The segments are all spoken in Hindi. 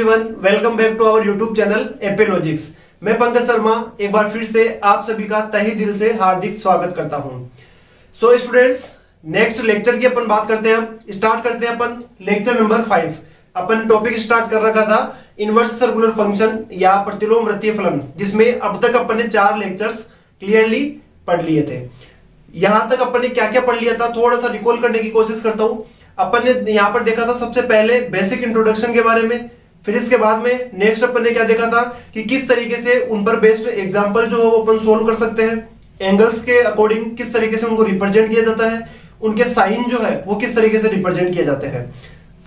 Everyone, welcome back to our YouTube channel AP logics. मैं पंकज शर्मा एक बार फिर से आप सभी का तहे दिल से हार्दिक स्वागत करता हूं। सो स्टूडेंट्स, नेक्स्ट लेक्चर की अपन बात करते हैं। स्टार्ट करते हैं अपन लेक्चर नंबर 5। अपन टॉपिक स्टार्ट कर रखा था इनवर्स सर्कुलर फंक्शन या प्रतिलोम वृत्तीय फलन, जिसमें अब तक अपन ने 4 लेक्चर्स क्लियरली पढ़ लिए थे। यहां तक अपन ने क्या क्या पढ़ लिया था थोड़ा सा रिकॉल करने की कोशिश करता हूं। अपन ने यहां पर देखा था सबसे पहले बेसिक इंट्रोडक्शन के बारे में, फिर इसके बाद में नेक्स्ट अपन ने क्या देखा था कि किस तरीके से उन पर बेस्ड एग्जांपल जो है वो अपन सोल्व कर सकते हैं, एंगल्स के अकॉर्डिंग किस तरीके से उनको रिप्रेजेंट किया जाता है, उनके साइन जो है वो किस तरीके से रिप्रेजेंट किए जाते हैं।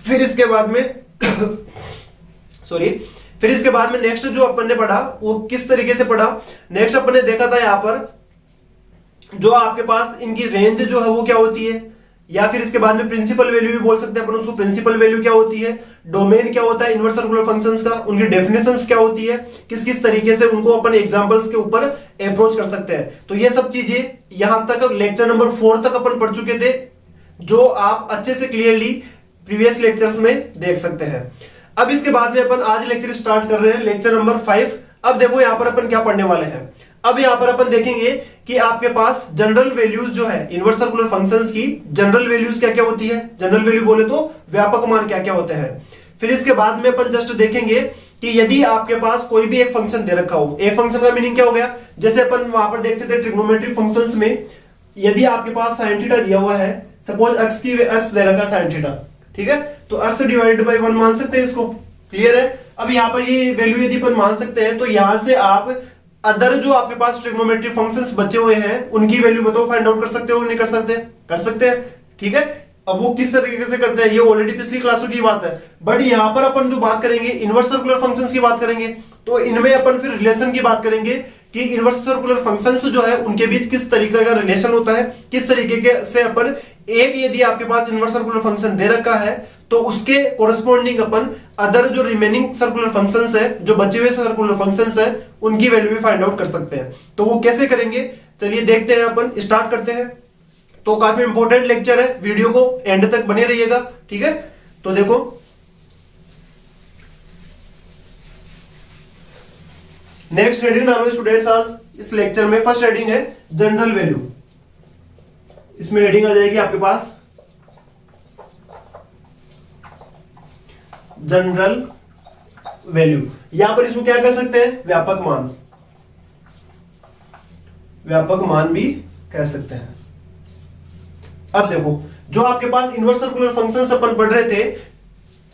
फिर इसके बाद में फिर इसके बाद में नेक्स्ट जो अपन ने पढ़ा वो किस तरीके से पढ़ा। नेक्स्ट अपन ने देखा था यहां पर जो आपके पास इनकी रेंज जो है वो क्या होती है, या फिर इसके बाद में प्रिंसिपल वैल्यू भी बोल सकते हैं अपन उसको। प्रिंसिपल वैल्यू क्या होती है, डोमेन क्या होता है इनवर्स सर्कुलर फंक्शंस का, उनकी डेफिनेशंस क्या होती है, किस किस तरीके से उनको अपन एग्जांपल्स के ऊपर अप्रोच कर सकते हैं। तो ये सब चीजें यहां तक लेक्चर नंबर 4 तक अपन पढ़ चुके थे, जो आप अच्छे से क्लियरली प्रीवियस लेक्चर्स में देख सकते हैं। अब इसके बाद में अपन आज लेक्चर स्टार्ट कर रहे हैं, लेक्चर नंबर 5। अब देखो यहां पर अपन क्या पढ़ने वाले हैं। अब यहां पर अपन देखेंगे कि आपके पास जनरल वैल्यूज जो है इनवर्स सर्कुलर फंक्शंस की, जनरल वैल्यूज क्या क्या होती है। जनरल वैल्यू बोले तो व्यापक मान क्या क्या होते हैं। फिर इसके बाद में अपन जस्ट देखेंगे कि यदि आपके पास कोई भी एक फंक्शन दे रखा हो, एक फंक्शन का मीनिंग क्या हो गया, जैसे अपन वहां पर देखते थे ट्रिग्नोमेट्रिक फंक्शंस में, यदि आपके पास sin थीटा दिया हुआ है, सपोज x दे रखा sin थीटा, ठीक है, तो x डिवाइडेड बाई 1 मान सकते हैं इसको। क्लियर है। अब यहां पर ये वैल्यू यदि अपन मान सकते हैं तो यहां से आप अदर जो आपके पास ट्रिग्नोमेट्रिक फंक्शंस बचे हुए हैं उनकी वैल्यू बताओ, फाइंड आउट कर सकते हो नहीं कर सकते? कर सकते हैं, ठीक है। अब वो किस तरीके से करते हैं ये ऑलरेडी पिछली क्लासों की बात है, बट यहां पर अपन जो बात करेंगे इनवर्स सर्कुलर फंक्शंस की बात करेंगे, तो इनमें अपन फिर रिलेशन की बात करेंगे कि इनवर्स सर्कुलर फंक्शंस जो है उनके बीच किस तरीके का रिलेशन होता है, किस तरीके से अपन एक यदि आपके पास इनवर्स सर्कुलर फंक्शन दे रखा है तो उसके कोरस्पॉन्डिंग अपन अदर जो रिमेनिंग सर्कुलर फंक्शंस है, जो बचे हुए सर्कुलर फंक्शंस है, उनकी वैल्यू भी फाइंड आउट कर सकते हैं। तो वो कैसे करेंगे चलिए देखते हैं, अपन स्टार्ट करते हैं। तो काफी इंपॉर्टेंट लेक्चर है, वीडियो को एंड तक बने रहिएगा, ठीक है। तो देखो नेक्स्ट हेडिंग डालो स्टूडेंट्स आज इस लेक्चर में। फर्स्ट हेडिंग है जनरल वैल्यू। इसमें हेडिंग आ जाएगी आपके पास जनरल वैल्यू। यहां पर इसको क्या कह सकते हैं, व्यापक मान, व्यापक मान भी कह सकते हैं। अब देखो जो आपके पास इनवर्स सर्कुलर फंक्शंस अपन पढ़ रहे थे,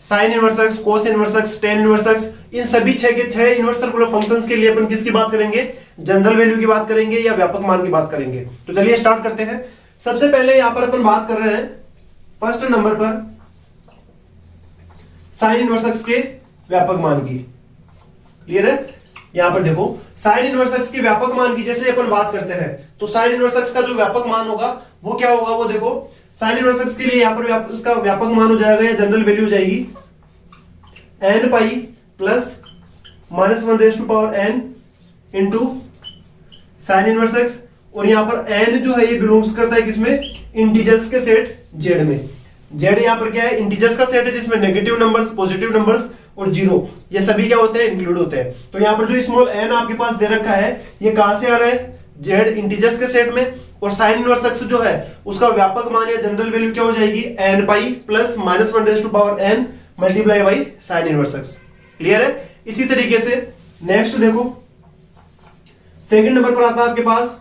sine inverse x, cos inverse x, tan inverse x, इन सभी 6 के 6 इनवर्स सर्कुलर फंक्शंस के लिए अपन किसकी बात करेंगे, जनरल वैल्यू की बात करेंगे या व्यापक मान की बात करेंगे। तो चलिए स्टार्ट करते हैं। सबसे पहले यहां पर अपन बात कर रहे हैं फर्स्ट नंबर पर साइन इनवर्स एक्स के व्यापक मान की। क्लियर है। यहां पर देखो साइन इनवर्स एक्स के व्यापक मान की जैसे अपन बात करते हैं तो साइन इनवर्स एक्स का जो व्यापक मान होगा वो क्या होगा, वो देखो साइन इनवर्स एक्स के लिए यहां पर उसका व्यापक मान हो जाएगा या जनरल वैल्यू हो जाएगी n pi plus -1 raise to power n into sine inverse x. और यहां पर n जो है ये बिलोंग्स करता है किसमें, इंटीजर्स के सेट z में। z यहां पर क्या है, इंटीजर्स का सेट है जिसमें नेगेटिव नंबर्स, पॉजिटिव नंबर्स और जीरो ये सभी क्या होते हैं, इंक्लूड होते हैं। तो यहां पर जो स्मॉल n आपके पास दे रखा है ये कहां से आ रहा है, z इंटीजर्स के सेट में। और साइन इनवर्स एक्स जो है उसका व्यापक मान या जनरल वैल्यू क्या हो जाएगी, n pi plus -1 raise to power n multiply by sine inverse x. Clear है। इसी तरीके से नेक्स्ट देखो सेकंड नंबर पर आता है आपके पास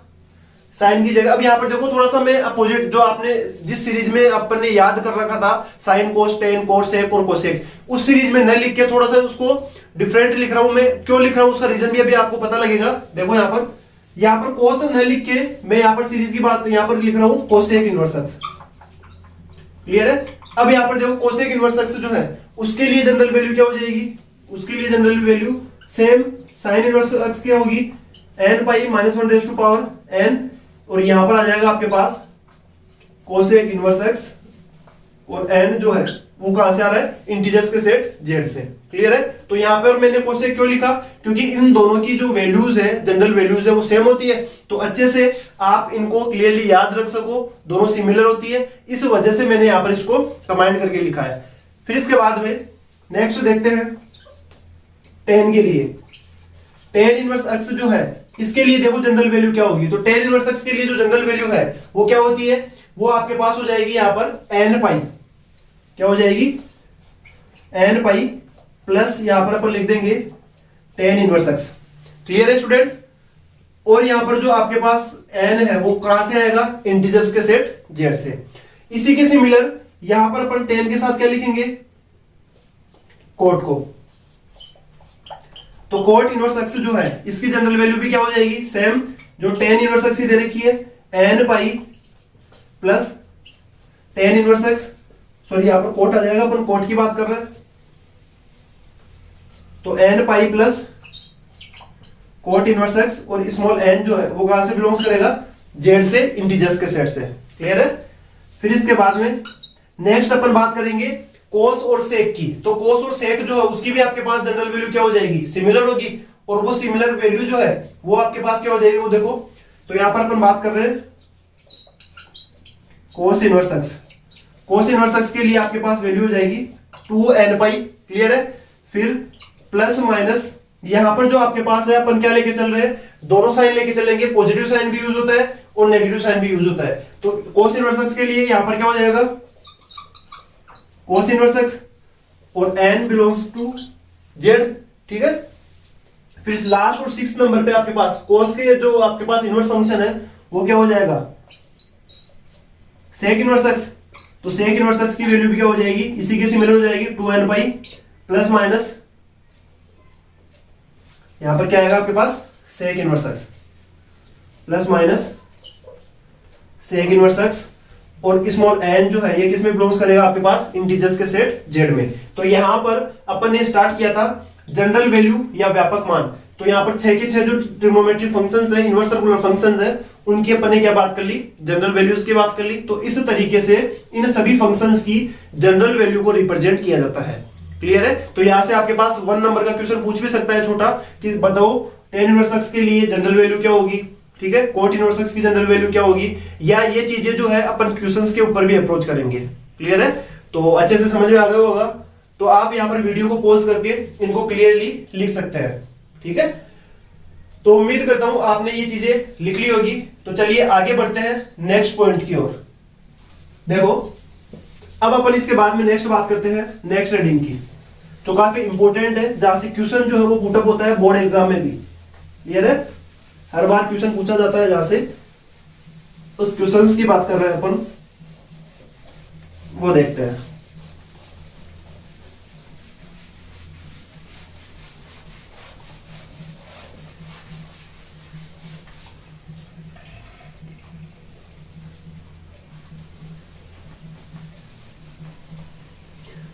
साइन की जगह। अब यहां पर देखो थोड़ा सा मैं अपोजिट जो आपने जिस सीरीज में अपन ने याद कर रखा था साइन कोस टेन कोसेक और कोसेक, उस सीरीज में न लिख के थोड़ा सा उसको डिफरेंट लिख रहा हूं। मैं क्यों लिख रहा हूं उसका रीजन भी अभी आपको पता लगेगा। देखो यहां पर कोस न लिख के मैं यहां पर सीरीज की बात यहां पर लिख रहा हूं कोसेक इनवर्स एक्स। क्लियर है। अब यहां पर देखो कोसेक इनवर्स एक्स जो है उसके लिए जनरल वैल्यू क्या हो जाएगी, उसके लिए general value same sine inverse x क्या होगी, n pi -1 raise to power n। और यहां पर आ जाएगा आपके पास कोसेक इनवर्स एक्स और n जो है वो कहां से आ रहा है, इंटीजर्स के सेट z से। क्लियर है। तो यहां पर मैंने कोसेक क्यों लिखा, क्योंकि इन दोनों की जो वैल्यूज है जनरल वैल्यूज है वो सेम होती है, तो अच्छे से आप इनको क्लियरली याद रख सको, दोनों सिमिलर होती है, इस वजह से मैंने यहां पर इसको कंबाइन करके लिखा है। फिर इसके बाद में नेक्स्ट देखते हैं टेन के लिए, टेन इनवर्स एक्स जो है इसके लिए देखो जनरल वैल्यू क्या होगी। तो टेन इनवर्स एक्स के लिए जो जनरल वैल्यू है वो क्या होती है, वो आपके पास हो जाएगी यहां पर एन पाई, क्या हो जाएगी एन पाई प्लस यहां पर अपन लिख देंगे टेन इनवर्स एक्स। क्लियर है स्टूडेंट्स। और यहां पर जो आपके पास एन है वो कहां से आएगा, इंटीजर्स के सेट जेड से। इसी के सिमिलर यहां पर अपन टेन के साथ क्या लिखेंगे, कोट को। तो कोट इनवर्स एक्स जो है इसकी जनरल वैल्यू भी क्या हो जाएगी, सेम जो टेन इनवर्स एक्स दे रखी है, n pi plus tan inverse x, sorry यहां पर कोट आ जाएगा, अपन कोट की बात कर रहे हैं। तो n pi plus cot inverse x, और स्मॉल एन जो है वो कहां से बिलोंग्स करेगा, जेड से, इंटीजर्स के सेट से। क्लियर है। फिर इसके बाद में नेक्स्ट अपन बात करेंगे कोस और सेक की। तो कोस और सेक जो है उसकी भी आपके पास जनरल वैल्यू क्या हो जाएगी, सिमिलर होगी, और वो सिमिलर वैल्यू जो है वो आपके पास क्या हो जाएगी, वो देखो। तो यहां पर अपन बात कर रहे हैं कोस inverse x, cos inverse x के लिए आपके पास वैल्यू हो जाएगी 2n पाई। क्लियर है। फिर प्लस माइनस यहां पर जो आपके पास है अपन क्या लेके चल रहे हैं, दोनों साइन लेके चलेंगे, पॉजिटिव साइन भी यूज होता है और नेगेटिव साइन भी यूज होता है। तो कोस इनवर्स एक्स के लिए यहां पर क्या हो जाएगा, कोस इनवर्स एक्स और n बिलोंग्स टू z। ठीक है। फिर लास्ट और 6 नंबर पे आपके पास कोस के जो आपके पास इनवर्स फंक्शन है वो क्या हो जाएगा, सेक इनवर्स एक्स। तो सेक इनवर्स एक्स की वैल्यू भी क्या हो जाएगी, इसी के सिमिलर हो जाएगी 2n पाई प्लस माइनस यहां पर क्या आएगा आपके पास, sec inverse x plus minus sec inverse x, और स्मॉल n जो है ये किसमें बिलोंग्स करेगा आपके पास, इंटीजर्स के सेट z में। तो यहां पर अपन ने स्टार्ट किया था जनरल वैल्यू या व्यापक मान। तो यहां पर 6 के 6 जो ट्रिग्नोमेट्रिक फंक्शंस है, इनवर्स सर्कुलर फंक्शंस है, उनकी अपन ने क्या बात कर ली, जनरल वैल्यूज की बात कर ली। तो इस तरीके से इन सभी फंक्शंस की जनरल वैल्यू को रिप्रेजेंट किया जाता है। क्लियर है। तो यहां से आपके पास 1 नंबर का क्वेश्चन पूछ भी सकता है छोटा, कि बताओ टेन इनवर्स एक्स के लिए जनरल वैल्यू क्या होगी। ठीक है। कोट इनवर्स एक्स की जनरल वैल्यू क्या होगी, या ये चीजें जो है अपन क्वेश्चंस के ऊपर भी अप्रोच करेंगे। क्लियर है। तो अच्छे से समझ में आ गया होगा। तो आप यहां पर वीडियो को पॉज करके इनको क्लियरली लिख सकते हैं। ठीक है। तो उम्मीद करता हूं आपने ये चीजें लिख ली होगी। तो चलिए आगे बढ़ते हैं नेक्स्ट पॉइंट की ओर। देखो अब अपन इसके बाद में नेक्स्ट बात करते हैं नेक्स्ट रीडिंग की, जो काफी इंपॉर्टेंट है, जहां से क्वेश्चन जो है वो पुटअप होता है बोर्ड एग्जाम में भी। क्लियर है। हर बार क्वेश्चन पूछा जाता है जहां से उस क्वेश्चंस की बात कर रहे हैं अपन, वो देखते हैं।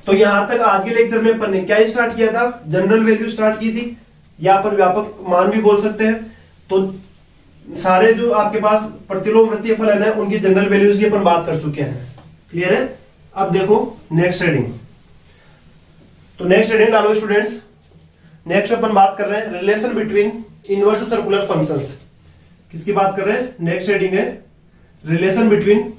तो यहां तक आज के लेक्चर में अपन ने क्या स्टार्ट किया था, जनरल वैल्यू स्टार्ट की थी, या अपन व्यापक मान भी बोल सकते हैं। तो सारे जो आपके पास प्रतिलोम वृत्तीय फलन है उनकी जनरल वैल्यूज की अपन बात कर चुके हैं। क्लियर है। अब देखो नेक्स्ट हेडिंग। तो नेक्स्ट हेडिंग डालो स्टूडेंट्स। नेक्स्ट अपन बात कर रहे हैं relation between inverse circular functions. किसकी बात कर रहे हैं, नेक्स्ट हेडिंग है relation between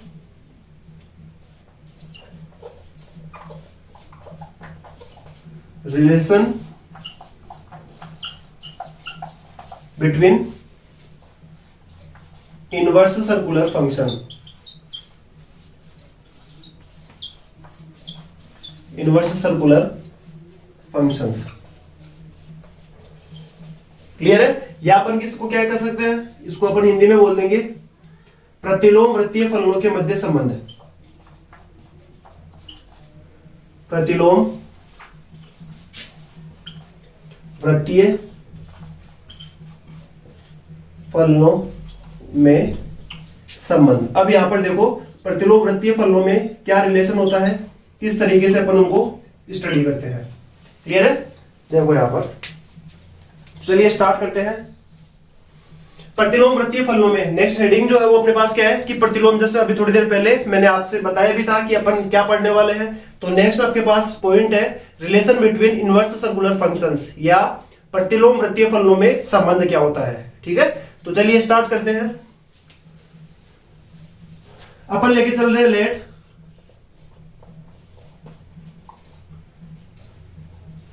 inverse circular function. Inverse circular functions. Clear है। या अपन किसको क्या कर सकते हैं, इसको अपन हिंदी में बोल देंगे प्रतिलोम वृत्तीय फलनों के मध्य संबंध। प्रतिलोम वृत्तीय फलनों में संबंध। अब यहां पर देखो प्रतिलोम वृत्तीय फलनों में क्या रिलेशन होता है, किस तरीके से अपन उनको स्टडी करते हैं। क्लियर है। देखो यहां पर चलिए स्टार्ट करते हैं। प्रतिलोम वृत्तीय फलनों में नेक्स्ट हेडिंग जो है वो अपने पास क्या है कि प्रतिलोम। जस्ट अभी थोड़ी देर पहले मैंने आपसे बताया भी था कि अपन क्या पढ़ने वाले हैं। तो नेक्स्ट आपके पास पॉइंट है relation between inverse circular functions, या प्रतिलोम वृत्तीय फलनों में संबंध क्या होता है। ठीक है। तो चलिए स्टार्ट करते हैं। अपन लेके चल रहे हैं लेट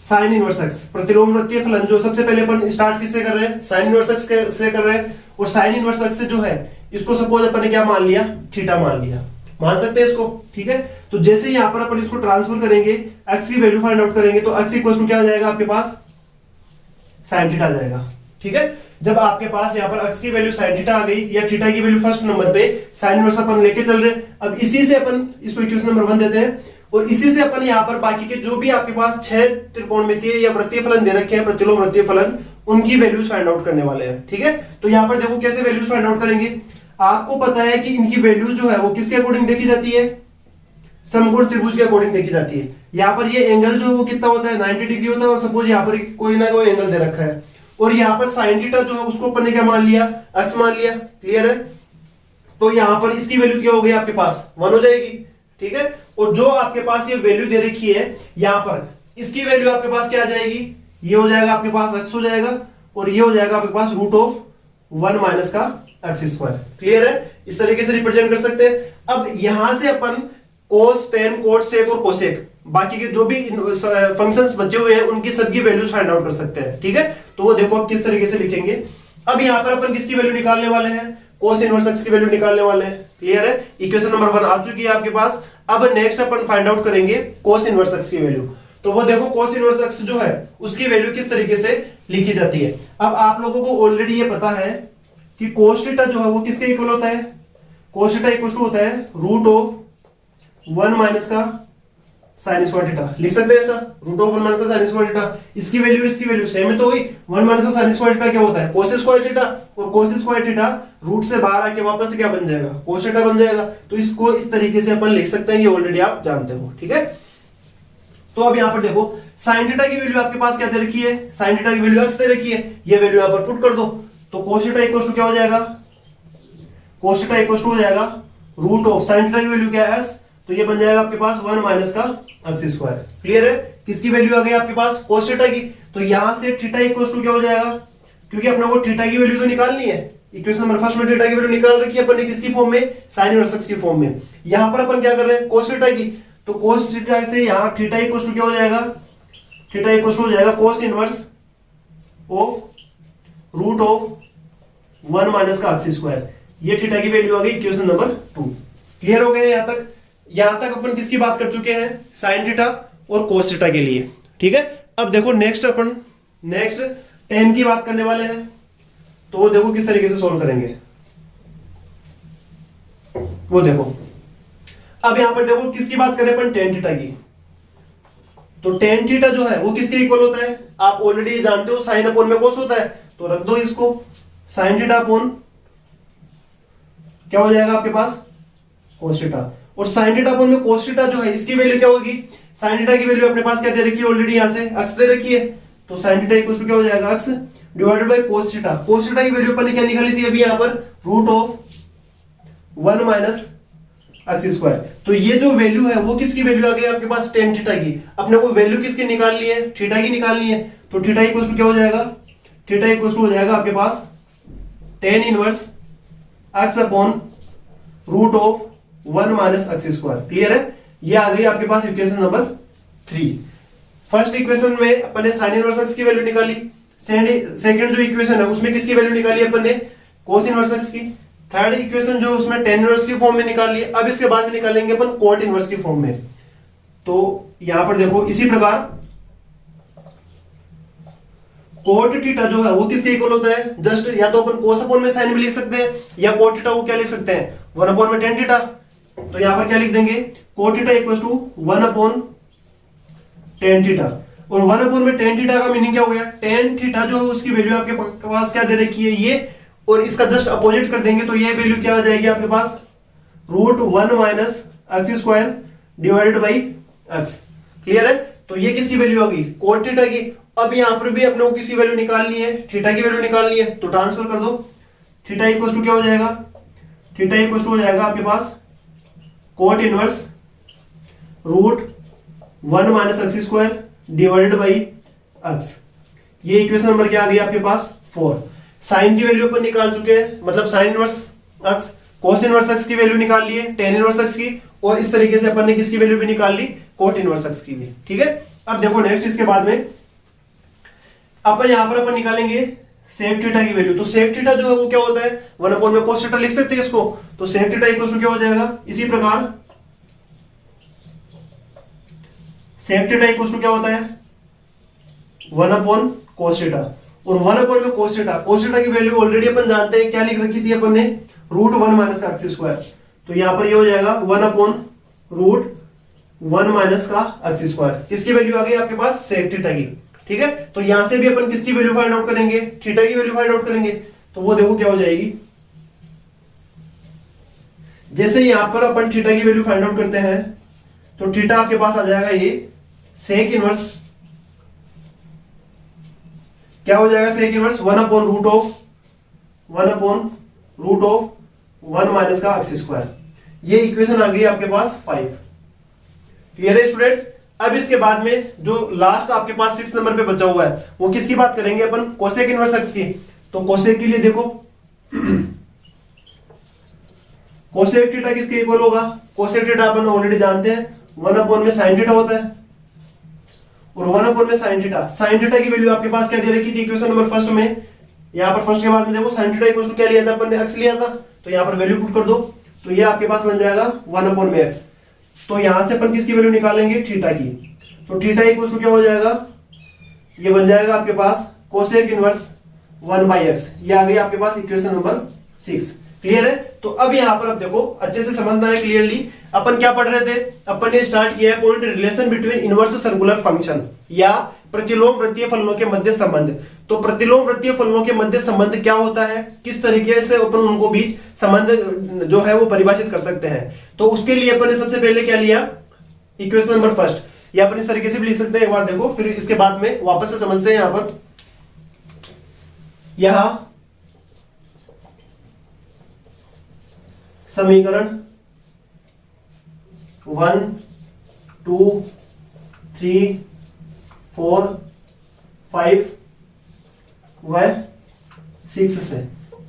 साइन इनवर्स एक्स, प्रतिलोम वृत्तीय फलन जो सबसे पहले अपन स्टार्ट किससे कर रहे हैं, साइन इनवर्स एक्स से कर रहे हैं। और साइन इनवर्स एक्स से जो है इसको सपोज अपन ने क्या मान लिया, थीटा मान लिया, मान सकते हैं इसको, ठीक है। तो जैसे यहां पर अपन इसको ट्रांसफर करेंगे, एक्स की वैल्यू फाइंड आउट करेंगे, तो एक्स इक्वल टू क्या आ जाएगा आपके पास, साइन थीटा आ जाएगा, ठीक है। जब आपके पास यहाँ पर एक्स की वैल्यू साइन थीटा आ गई या थीटा की वैल्यू फर्स्ट नंबर पे, साइन इनवर्स अपन लेके चल रहे हैं। अब इसी से अपन इसको इक्वेशन नंबर 1 देते हैं और इसी से अपन यहाँ पर बाकी के जो भी आपके पास 6 त्रिकोणमितीय या वृत्तीय फलन दे रखे हैं, प्रतिलोम वृत्तीय फलन, उनकी वैल्यूज फाइंड आउट करने वाले हैं, ठीक है। तो यहाँ पर देखो कैसे वैल्यूज फाइंड आउट करेंगे। आपको पता है कि इनकी वैल्यू जो है वो किसके अकॉर्डिंग देखी जाती है, समकोण त्रिभुज के अकॉर्डिंग देखी जाती है। यहाँ पर ये एंगल जो है वो कितना होता है, 90 डिग्री होता है। और सपोज यहाँ पर कोई ना कोई एंगल दे रखा है और यहाँ पर साइन थीटा जो है उसको अपन ने क्या मान लिया, एक्स मान लिया, क्लियर है। तो यहाँ पर इसकी वैल्यू क्या हो गई आपके पास, 1 हो जाएगी, ठीक है। और जो आपके पास ये वैल्यू दे रखी है यहाँ पर, इसकी वैल्यू आपके पास क्या आ जाएगी, ये हो जाएगा आपके पास एक्स हो जाएगा और ये हो जाएगा आपके पास रूट ऑफ 1 माइनस का एक्स स्क्वायर, क्लियर है। इस तरीके से रिप्रेजेंट कर सकते हैं। अब यहां से अपन कोस, टेन, कोट, सेक और कोसेक, बाकी के जो भी फंक्शंस बचे हुए हैं उनकी सबकी वैल्यूज फाइंड आउट कर सकते हैं, ठीक है। तो वो देखो आप किस तरीके से लिखेंगे। अब यहाँ पर अपन किसकी वैल्यू निकालने वाले हैं, कोस इनवर्स एक्स की वैल्यू निकालने वाले हैं, क्लियर है। इक्वेशन नंबर 1 आ चुकी है आपके पास। अब नेक्स्ट अपन फाइंड आउट करेंगे कोस इनवर्स एक्स की वैल्यू। तो वो देखो कोस इनवर्स एक्स जो है उसकी वैल्यू किस तरीके से लिखी जाती है। अब आप लोगों को ऑलरेडी ये पता है कि कोस थीटा जो है वो किसके इक्वल होता है, कोस थीटा इक्वल टू होता है रूट ऑफ 1 माइनस का साइन स्क्वायर थीटा, लिख सकते हैं ऐसा, रूट ऑफ 1 माइनस का साइन स्क्वायर थीटा। इसकी वैल्यू सेम है तो हुई, 1 माइनस का साइन स्क्वायर थीटा क्या होता है, कोस स्क्वायर थीटा। और कोस स्क्वायर थीटा रूट से बाहर आके वापस से क्या बन जाएगा, कोस थीटा बन जाएगा। तो इसको इस तरीके से अपन लिख सकते हैं, ये ऑलरेडी आप जानते हो, ठीक है। तो अब यहां पर देखो साइन थीटा की वैल्यू आपके पास क्या दे रखी है, साइन थीटा की वैल्यू एक्स दे रखी है, ये वैल्यू यहां पर पुट कर दो। तो कोस थीटा इक्वल टू क्या हो जाएगा, कोस थीटा इक्वल टू हो जाएगा रूट ऑफ साइन थीटा की वैल्यू क्या है एक्स, तो ये बन जाएगा आपके पास 1 माइनस का एक्स स्क्वायर, क्लियर है। किसकी वैल्यू आ गई आपके पास, कोस थीटा की। तो यहां से थीटा इक्वल टू क्या हो जाएगा, क्योंकि अपने को थीटा की वैल्यू तो निकालनी है, इक्वेशन नंबर फर्स्ट में थीटा की वैल्यू निकाल रखी है अपन ने किसकी फॉर्म में, साइन इनवर्स एक्स की फॉर्म में। यहां पर अपन क्या कर रहे हैं, कोस थीटा की। तो कोस थीटा से यहां थीटा इक्वल टू क्या हो जाएगा, थीटा इक्वल टू हो जाएगा cos inverse of root of 1 minus का एक्स स्क्वायर। ये थीटा की वैल्यू आ गई इक्वेशन नंबर 2, क्लियर हो गया। यहां तक अपन किसकी बात कर चुके हैं, साइन थीटा और कोस थीटा के लिए, ठीक है। अब देखो नेक्स्ट टेन की बात करने वाले हैं। तो वो देखो किस तरीके से सोल्व करेंगे, वो देखो। अब यहां पर देखो किसकी बात करें अपन, टेन थीटा की। तो टेन थीटा जो है वो किसके इक्वल होता है, आप ऑलरेडी जानते हो, साइन अपॉन में कोस होता है। तो रख दो इसको, साइन थीटा अपॉन क्या हो जाएगा आपके पास, कोस थीटा। और साइन थीटा अपॉन में कोस थीटा जो है इसकी वैल्यू क्या होगी, साइन थीटा की वैल्यू अपने पास क्या दे रखी है ऑलरेडी, यहां से एक्स दे रखी है। तो साइन थीटा इक्वल टू क्या हो जाएगा, x divided by cos theta. Cos theta की वैल्यू अपन ने क्या निकाली थी अभी यहां पर, root of 1 minus x square. तो ये जो वैल्यू है वो किसकी वैल्यू आ गई आपके पास, टेन थीटा की। अपने को वैल्यू किसकी निकालनी है, थीटा की निकालनी है। तो थीटा इक्वल टू क्या हो जाएगा, थीटा इक्वल टू हो जाएगा आपके पास tan inverse x upon root of 1 minus x square, clear है। ये आ गई आपके पास इक्वेशन नंबर 3। फर्स्ट इक्वेशन में अपन ने साइन इनवर्स एक्स की वैल्यू निकाली, सेकंड जो इक्वेशन है उसमें किसकी वैल्यू निकाली अपन ने, कोस इनवर्स एक्स की। थर्ड इक्वेशन जो उसमें टेन इनवर्स की फॉर्म में निकाल ली। अब इसके बाद में निकालेंगे अपन कोट इनवर्स की फॉर्म में। तो यहां पर देखो इसी प्रकार कोट थीटा जो है वो किसके इक्वल होता है, जस्ट या तो अपन कोस अपॉन में साइन भी लिख सकते हैं, या कोट थीटा को क्या लिख सकते हैं, 1 अपॉन में टेन थीटा। तो यहां पर क्या लिख देंगे, cot theta equal to 1 upon tan theta. और 1 अपॉन में टेन थीटा का मीनिंग क्या हो गया, टेन थीटा जो है उसकी वैल्यू आपके पास क्या दे रखी है ये, और इसका जस्ट अपोजिट कर देंगे तो ये वैल्यू क्या आ जाएगी आपके पास, root 1 minus x square divided by x, clear है। तो ये किसकी वैल्यू आ गई, कोट थीटा की। अब यहां पर भी अपने को किसी वैल्यू निकालनी है, थीटा की वैल्यू निकालनी है। तो ट्रांसफर कर दो, थीटा इक्वल टू क्या हो जाएगा, थीटा इक्वल टू हो जाएगा आपके पास cot inverse root 1 minus x square divided by x. ये इक्वेशन नंबर क्या आ गई आपके पास, 4। साइन की वैल्यू अपन निकाल चुके हैं, मतलब sign inverse x, cos inverse x की वैल्यू निकाल ली है, टेन इनवर्स एक्स की, और इस तरीके से अपन ने किसकी वैल्यू भी निकाल ली, कोट इनवर्स एक्स की भी, ठीक है। अब देखो नेक्स्ट इसके बाद में अपन यहां पर अपन निकालेंगे सेक थीटा की वैल्यू। तो सेक थीटा जो है वो क्या होता है, 1 में cos थीटा लिख सकते हैं इसको। तो सेक थीटा इक्वल टू क्या हो जाएगा, इसी प्रकार सेक थीटा इक्वल टू क्या होता है 1 cos थीटा। और 1 में cos थीटा की वैल्यू ऑलरेडी अपन जानते हैं, क्या लिख रखी थी अपन ने, √1 माइनस का एक्स स्क्वायर। तो यहां पर ये हो जाएगा 1/√1 माइनस का एक्स स्क्वायर। किसकी वैल्यू आ गई आपके पास, सेक थीटा की। ठीक है, तो यहां से भी अपन किसकी वैल्यू फाइंड आउट करेंगे, थीटा की वैल्यू फाइंड आउट करेंगे। तो वो देखो क्या हो जाएगी, जैसे यहां पर अपन थीटा की वैल्यू फाइंड आउट करते हैं तो थीटा आपके पास आ जाएगा ये सेक इनवर्स, क्या हो जाएगा, सेक इनवर्स 1/√1 माइनस का एक्स स्क्वायर। ये इक्वेशन आ गई आपके पास 5। क्लियर है स्टूडेंट्स। अब इसके बाद में जो लास्ट आपके पास 6 नंबर पे बचा हुआ है वो किसकी बात करेंगे अपन, कोसेक इनवर्स एक्स की। तो कोसेक के लिए देखो कोसेक थीटा किसके इक्वल होगा, कोसेक थीटा अपन ऑलरेडी जानते हैं 1 में sin थीटा होता है। और 1 में sin थीटा की वैल्यू आपके पास क्या दे रखी थी इक्वेशन नंबर फर्स्ट में, यहां पर फर्स्ट के बाद में देखो sin थीटा इक्वल टू क्या लिया था अपन ने, x लिया था। तो यहां पर वैल्यू पुट कर दो, तो ये आपके पास बन जाएगा 1 में x। तो यहां से अपन किसकी वैल्यू निकालेंगे, थीटा की। तो थीटा इक्वल टू क्या हो जाएगा, ये बन जाएगा आपके पास कोसेक इनवर्स 1/x। ये आ गई आपके पास इक्वेशन नंबर 6। क्लियर है। तो अब यहां पर अब देखो अच्छे से समझना है क्लियरली। अपन क्या पढ़ रहे थे, अपन ने स्टार्ट किया है point relation between inverse circular function या प्रतिलोम वृत्तीय फलनों के मध्य संबंध। तो प्रतिलोम वृत्तीय फलनों के मध्य संबंध क्या होता है, किस तरीके से अपन उनको बीच संबंध जो है वो परिभाषित कर सकते हैं। तो उसके लिए अपन ने सबसे पहले क्या लिया, इक्वेशन नंबर फर्स्ट, या अपन इस तरीके से भी लिख सकते हैं, एक बार देखो फिर इसके बाद में वापस से समझते हैं। यहां पर यहां समीकरण 1 2 3 4 5 व 6 से।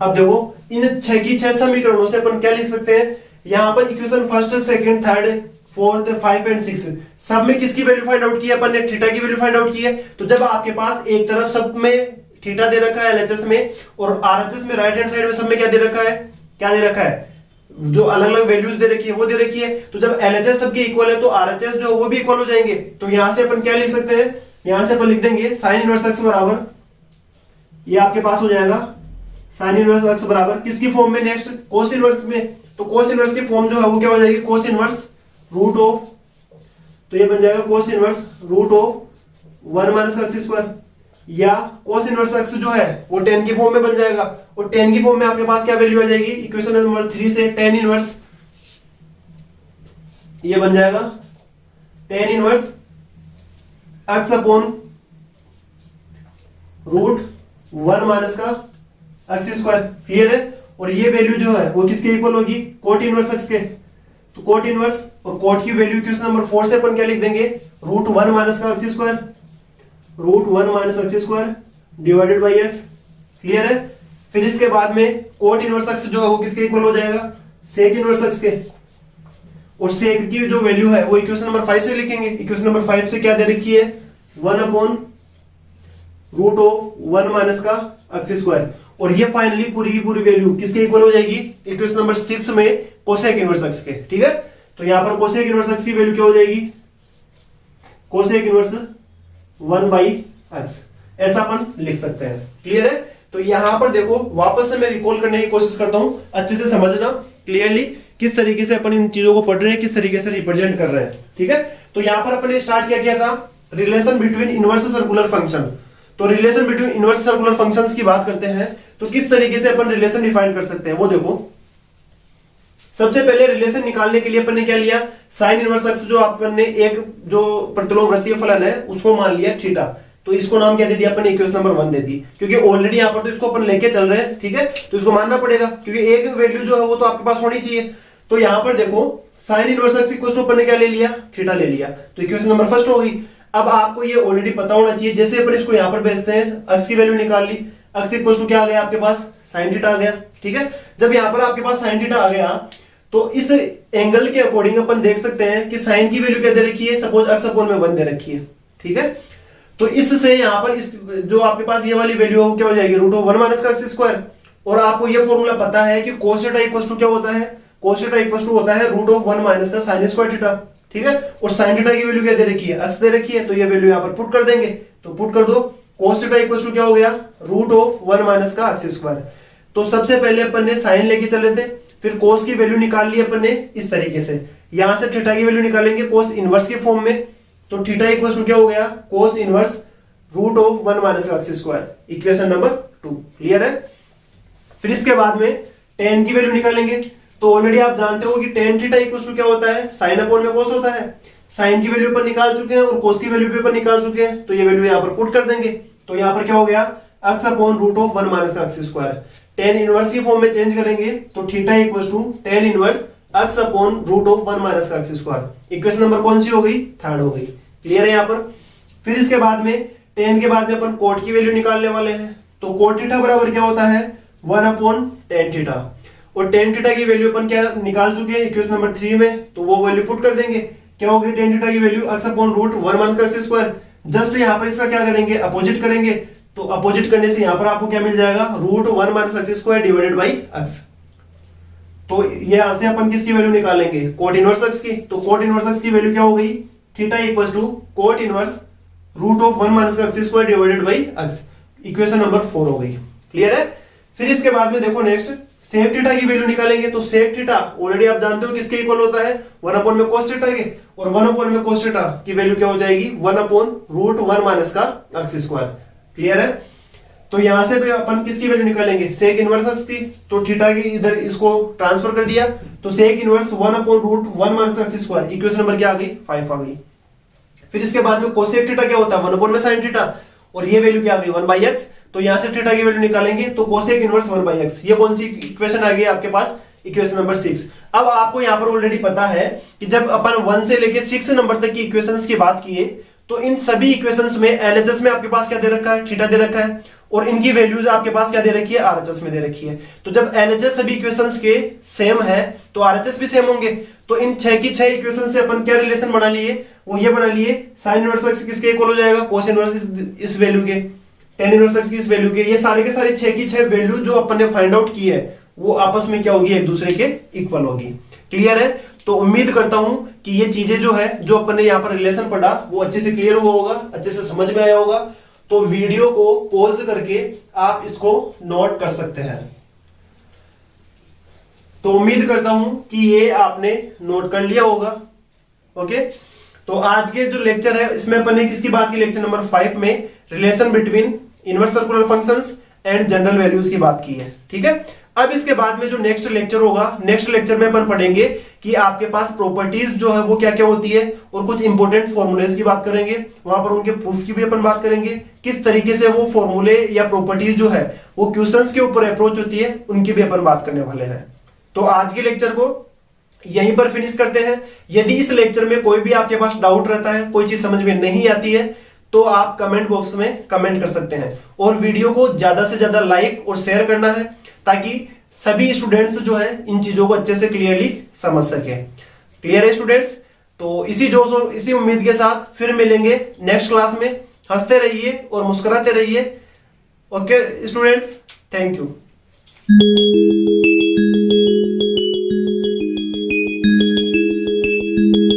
अब देखो इन 6 की 6 समीकरणों से अपन क्या लिख सकते हैं, यहां पर equation first second third fourth 5 and 6 सब में किसकी वैल्यू फाइंड आउट की है अपन ने, थीटा की वैल्यू फाइंड आउट की है। तो जब आपके पास एक तरफ सब में थीटा दे रखा है एलएचएस में और आरएचएस में राइट हैंड साइड में सब में क्या दे रखा है, क्या दे रखा है, जो अलग अलग वैल्यूज दे रखी है वो दे रखी है। तो जब एलएचएस सबके इक्वल है तो आरएचएस जो वो भी इक्वल हो जाएंगे। तो यहां से अपन क्या लिख सकते हैं, यहां से अपन लिख देंगे साइन इनवर्स एक्स बराबर, ये आपके पास हो जाएगा साइन इनवर्स एक्स बराबर किसकी फॉर्म में, नेक्स्ट कोस इनवर्स में। तो कोस इनवर्स की फॉर्म जो है वो क्या हो जाएगी, कोस इनवर्स रूट ऑफ, तो ये बन जाएगा cos inverse root of 1 minus का एक्स स्क्वायर, या कोस इनवर्स एक्स जो है वो tan की फॉर्म में बन जाएगा। और tan की फॉर्म में आपके पास क्या वैल्यू आ जाएगी, इक्वेशन नंबर 3 से tan इनवर्स, ये बन जाएगा tan inverse x upon √1 minus का एक्स स्क्वायर। क्लियर है। और ये वैल्यू जो है वो किसके इक्वल होगी, कोट इनवर्स एक्स के। तो कोट इनवर्स और कोट की वैल्यू इक्वेशन नंबर 4 से अपन क्या लिख देंगे, √1 माइनस का x square, √1 minus x square divided by x. Clear है। फिर इसके बाद में कोट इनवर्स एक्स जो है वो किसके इक्वल हो जाएगा, सेक इनवर्स एक्स के। और सेक की जो वैल्यू है वो इक्वेशन नंबर 5 से लिखेंगे। इक्वेशन नंबर 5 से क्या दे रखी है, 1/√1 माइनस का एक्स स्क्वायर। और ये फाइनली पूरी की पूरी वैल्यू किसके इक्वल हो जाएगी, इक्वेशन नंबर 6 में कोसेक इनवर्स एक्स के। ठीक है। तो यहां पर कोसेक इनवर्स एक्स की वैल्यू क्या हो जाएगी, कोसेक इनवर्स 1/x, ऐसा अपन लिख सकते हैं। क्लियर है। तो यहां पर देखो वापस से मैं रिकॉल करने की कोशिश करता हूं, अच्छे से समझना क्लियरली किस तरीके से अपन इन चीजों को पढ़ रहे हैं, किस तरीके से रिप्रेजेंट कर रहे हैं। ठीक है। तो यहां पर अपन ने स्टार्ट क्या किया था, relation between inverse circular function. तो relation between inverse circular functions की बात करते हैं तो किस तरीके से अपन रिलेशन डिफाइन कर सकते हैं वो देखो। सबसे पहले रिलेशन निकालने के लिए अपन ने क्या लिया, साइन इनवर्स एक्स जो अपन ने एक जो प्रतिलोम वृत्तीय फलन है उसको मान लिया थीटा। तो इसको नाम क्या दे दिया अपन ने, इक्वेशन नंबर 1 दे दी, क्योंकि ऑलरेडी यहां पर तो इसको अपन लेके चल रहे हैं। ठीक है। तो इसको मानना पड़ेगा क्योंकि एक वैल्यू जो है वो तो आपके पास होनी चाहिए। तो यहां पर देखो sine inverse x equal to अपन ने क्या ले लिया, थीटा ले लिया। तो इक्वेशन नंबर फर्स्ट हो गई। अब आपको ये ऑलरेडी पता होना चाहिए, जैसे अपन इसको यहां पर भेजते हैं, एक्स की वैल्यू निकाल ली, एक्स इक्वल टू क्या आ गया आपके पास, साइन थीटा आ गया। ठीक है। जब यहां पर आपके पास साइन थीटा आ गया तो इस एंगल के अकॉर्डिंग अपन देख सकते हैं कि साइन की वैल्यू क्या दे रखी है, सपोज x अपॉन में 1 दे रखी है। ठीक है। तो इससे यहाँ पर इस जो आपके पास ये वाली वैल्यू हो क्या हो जाएगी, रूट ऑफ 1 माइनस का एक्स स्क्वायर। और आपको ये फॉर्मूला पता है कि cos थीटा इक्वल टू क्या होता है, cos थीटा इक्वल टू होता है रूट ऑफ 1 माइनस का साइन स्क्वायर थीटा, ठीक है। और साइन थीटा की वैल्यू क्या दे रखी है, अक्स दे रखी है, तो ये वैल्यू यहाँ पर पुट कर देंगे, तो पुट कर दो cos थीटा इक्वल टू क्या हो गया, रूट ऑफ 1 माइनस का एक्स स्क्वायर। तो सबसे पहले अपन ने साइन लेके चले थे, फिर cos की वैल्यू निकाल ली अपन ने इस तरीके से, यहां से थीटा की वैल्यू निकालेंगे cos इनवर्स के फॉर्म में, तो थीटा इक्वल टू क्या हो गया, cos inverse root of 1 minus का x square, equation number 2। Clear है। फिर इसके बाद में tan की वैल्यू निकालेंगे, तो ऑलरेडी आप जानते हो कि tan थीटा इक्वल टू क्या होता है, साइन अपॉन में cos होता है। साइन की वैल्यू पर निकाल चुके हैं और cos की वैल्यू पर निकाल चुके हैं, तो ये वैल्यू यहाँ पर पुट कर देंगे, तो यहाँ पर क्या हो गया, x upon root of 1 minus का एक्स स्क्वायर। tan इनवर्स की फॉर्म में चेंज करेंगे तो theta equal to tan inverse x upon root of 1 minus का एक्स स्क्वायर। इक्वेशन नंबर कौन सी हो गई, थर्ड हो गई। क्लियर है यहाँ पर। फिर इसके बाद में tan के बाद में अपन cot की वैल्यू निकालने वाले हैं, तो cot थीटा बराबर क्या होता है, 1 अपॉन tan थीटा। और tan थीटा की वैल्यू अपन क्या निकाल चुके हैं इक्वेशन नंबर 3 में, तो वो वैल्यू पुट कर देंगे, क्या होगी tan थीटा की value x upon root 1 minus का एक्स स्क्वायर। जस्ट यहाँ पर इसका क्या करेंगे, अपोजिट करेंगे, तो अपोजिट करने से यहाँ पर आपको क्या मिल जाएगा, root 1 minus x square divided by x। तो ये यहां से अपन किसकी वैल्यू निकालेंगे, cot इनवर्स x की, तो cot इनवर्स x की वैल्यू क्या हो गई, theta equal to cot inverse root of 1 minus का x square divided by x, equation number 4 हो गई। क्लियर है। फिर इसके बाद में देखो नेक्स्ट सेक थीटा की वैल्यू निकालेंगे, तो सेक थीटा ऑलरेडी आप जानते हो किसके इक्वल होता है, 1 अपॉन में cos थीटा के, और 1 अपॉन में cos थीटा की वैल्यू क्या हो जाएगी, 1 अपॉन रूट 1 माइनस का एक्स स्क्वायर। क्लियर है। तो यहां से भी अपन किसकी वैल्यू निकालेंगे, सेक इनवर्स एक्स की, तो थीटा की इधर इसको ट्रांसफर कर दिया, तो sec inverse 1 upon root 1 minus x square, equation number क्या आ गई, 5 आ गई। फिर इसके बाद में कोसेक थीटा क्या होता है, 1 अपॉन में साइन थीटा, और ये वैल्यू क्या आ गई, 1 बाई एक्स, तो यहां से थीटा की वैल्यू निकालेंगे, तो कोसेक इनवर्स 1 बाई एक्स। ये कौन सी इक्वेशन आ गई आपके पास, इक्वेशन नंबर 6। अब आपको यहां पर ऑलरेडी पता है कि जब अपन 1 से लेके 6 नंबर तक की इक्वेशंस की बात किए, तो इन सभी इक्वेशंस में एलएचएस में आपके पास क्या दे रखा है, थीटा दे रखा है, और इनकी वैल्यूज आपके पास क्या दे रखी है, आरएचएस में दे रखी है। तो जब एलएचएस सभी इक्वेशंस के सेम है तो आरएचएस भी सेम होंगे। तो इन 6 की 6 इक्वेशन से अपन क्या रिलेशन बना लिए, वो ये बना लिए, साइन इनवर्स एक्स किसके इक्वल हो जाएगा, कोस इनवर्स इस वैल्यू के, tan इनवर्स एक्स की इस वैल्यू के। ये सारे के सारे 6 की 6 वैल्यू जो अपन ने फाइंड आउट की है वो आपस में क्या होगी, एक दूसरे के इक्वल होगी। क्लियर है। तो उम्मीद करता हूं कि ये चीजें जो है, जो अपन ने यहाँ पर रिलेशन पढ़ा, वो अच्छे से क्लियर हुआ होगा, अच्छे से समझ में आया होगा। तो वीडियो को पॉज करके आप इसको नोट कर सकते हैं। तो उम्मीद करता हूं कि ये आपने नोट कर लिया होगा। ओके, तो आज के जो लेक्चर है इसमें अपन ने किसकी बात की, लेक्चर नंबर 5 में relation between inverse circular functions and general values की बात की है। ठीक है। अब इसके बाद में जो नेक्स्ट लेक्चर होगा, नेक्स्ट लेक्चर में अपन पढ़ेंगे कि आपके पास प्रॉपर्टीज जो है वो क्या क्या होती है, और कुछ इंपॉर्टेंट फॉर्मूलेज की बात करेंगे, वहां पर उनके प्रूफ की भी अपन बात करेंगे, किस तरीके से वो फॉर्मूले या प्रॉपर्टीज जो है वो क्वेश्चंस के ऊपर अप्रोच होती है, उनकी भी अपन बात करने वाले हैं। तो आज के लेक्चर को यहीं पर फिनिश करते हैं। यदि इस लेक्चर में कोई भी आपके पास डाउट रहता है, कोई चीज समझ में नहीं आती है, तो आप कमेंट बॉक्स में कमेंट कर सकते हैं, और वीडियो को ज्यादा से ज्यादा लाइक और शेयर करना है, ताकि सभी स्टूडेंट्स जो है इन चीजों को अच्छे से क्लियरली समझ सके। क्लियर है स्टूडेंट्स। तो इसी जोश और इसी उम्मीद के साथ फिर मिलेंगे नेक्स्ट क्लास में। हंसते रहिए और मुस्कुराते रहिए। Okay students, thank you.